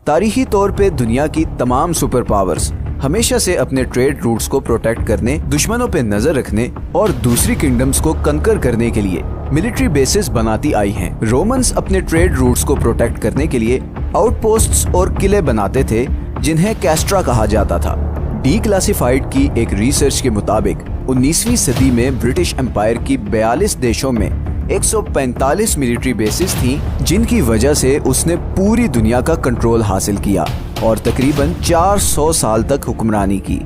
तारीखी तौर पे दुनिया की तमाम सुपर पावर्स हमेशा से अपने ट्रेड रूट्स को प्रोटेक्ट करने, दुश्मनों पे नजर रखने और दूसरी किंगडम्स को कंकर करने के लिए मिलिट्री बेसिस बनाती आई हैं। रोमन्स अपने ट्रेड रूट्स को प्रोटेक्ट करने के लिए आउटपोस्ट्स और किले बनाते थे जिन्हें कैस्ट्रा कहा जाता था। डीक्लासिफाइड की एक रिसर्च के मुताबिक 19वीं सदी में ब्रिटिश एम्पायर की 42 देशों में 145 मिलिट्री बेसिस थीं, जिनकी वजह से उसने पूरी दुनिया का कंट्रोल हासिल किया और तकरीबन 400 साल तक हुक्मरानी की।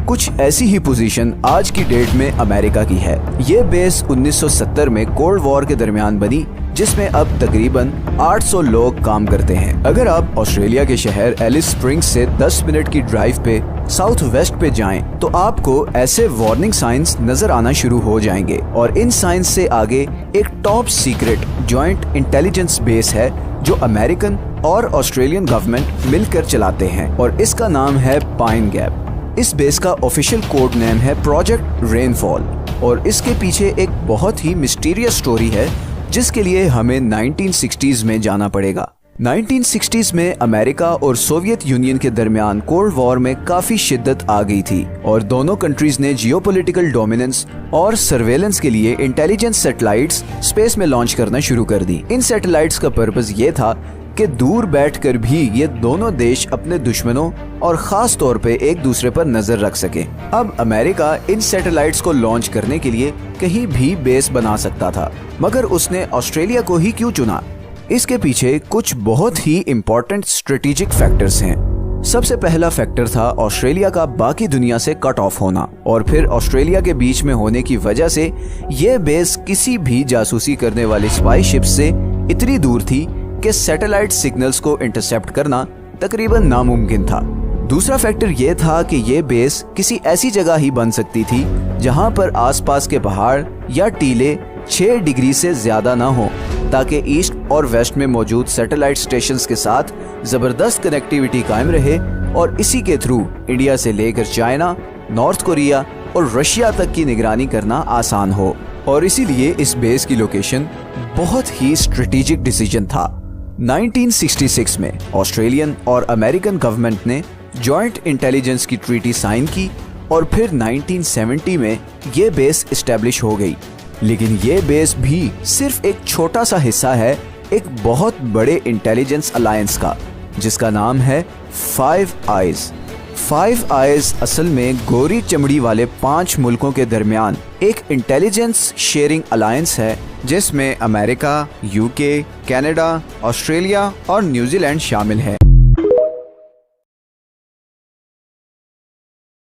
कुछ ऐसी ही पोजीशन आज की डेट में अमेरिका की है। ये बेस 1970 में कोल्ड वॉर के दरमियान बनी, जिसमें अब तकरीबन 800 लोग काम करते हैं। अगर आप ऑस्ट्रेलिया के शहर एलिस स्प्रिंग्स से 10 मिनट की ड्राइव पे साउथ वेस्ट पे जाएं, तो आपको ऐसे वार्निंग साइंस नजर आना शुरू हो जाएंगे और इन साइंस से आगे एक top secret joint intelligence base है जो अमेरिकन और ऑस्ट्रेलियन गवर्नमेंट मिलकर चलाते हैं और इसका नाम है पाइन गैप। इस बेस का ऑफिशियल कोड नेम है प्रोजेक्ट रेनफॉल और इसके पीछे एक बहुत ही मिस्टीरियस स्टोरी है जिसके लिए हमें 1960s में जाना पड़ेगा। 1960s में अमेरिका और सोवियत यूनियन के दरमियान कोल्ड वॉर में काफी शिद्दत आ गई थी और दोनों कंट्रीज ने जियोपॉलिटिकल डोमिनेंस और सर्वेलेंस के लिए इंटेलिजेंस सैटेलाइट्स स्पेस में लॉन्च करना शुरू कर दी। इन सैटेलाइट्स का पर्पस ये था कि दूर बैठकर भी ये दोनों देश अपने दुश्मनों और खास तौर पे एक दूसरे पर नजर रख सके। अब अमेरिका इन सैटेलाइट्स को लॉन्च करने के लिए कहीं भी बेस बना सकता था, मगर उसने ऑस्ट्रेलिया को ही क्यों चुना? इसके पीछे कुछ बहुत ही इम्पोर्टेंट स्ट्रेटेजिक फैक्टर्स हैं। सबसे पहला फैक्टर था ऑस्ट्रेलिया का बाकी दुनिया से कट ऑफ होना और फिर ऑस्ट्रेलिया के बीच में होने की वजह से ये बेस किसी भी जासूसी करने वाली स्पाई शिप से इतनी दूर थी कि सैटेलाइट सिग्नल्स को इंटरसेप्ट करना तकरीबन नामुमकिन था। दूसरा फैक्टर ये था कि ये बेस किसी ऐसी जगह ही बन सकती थी जहां पर आसपास के पहाड़ या टीले 6 डिग्री से ज्यादा ना हो, ताकि ईस्ट और वेस्ट में मौजूद सैटेलाइट स्टेशंस के साथ जबरदस्त कनेक्टिविटी कायम रहे और इसी के थ्रू इंडिया से लेकर चाइना, नॉर्थ कोरिया और रशिया तक की निगरानी करना आसान हो। और इसीलिए इस बेस की लोकेशन बहुत ही स्ट्रेटेजिक डिसीजन था। 1966 में ऑस्ट्रेलियन और अमेरिकन गवर्नमेंट ने जॉइंट इंटेलिजेंस की ट्रीटी साइन की और फिर 1970 में ये बेस एस्टेब्लिश हो गई। लेकिन ये बेस भी सिर्फ एक छोटा सा हिस्सा है एक बहुत बड़े इंटेलिजेंस अलायंस का, जिसका नाम है फाइव आइज। फाइव आइज असल में गोरी चमड़ी वाले 5 मुल्कों के दरमियान एक इंटेलिजेंस शेयरिंग अलायंस है जिसमें अमेरिका, यूके, कनाडा, ऑस्ट्रेलिया और न्यूजीलैंड शामिल है।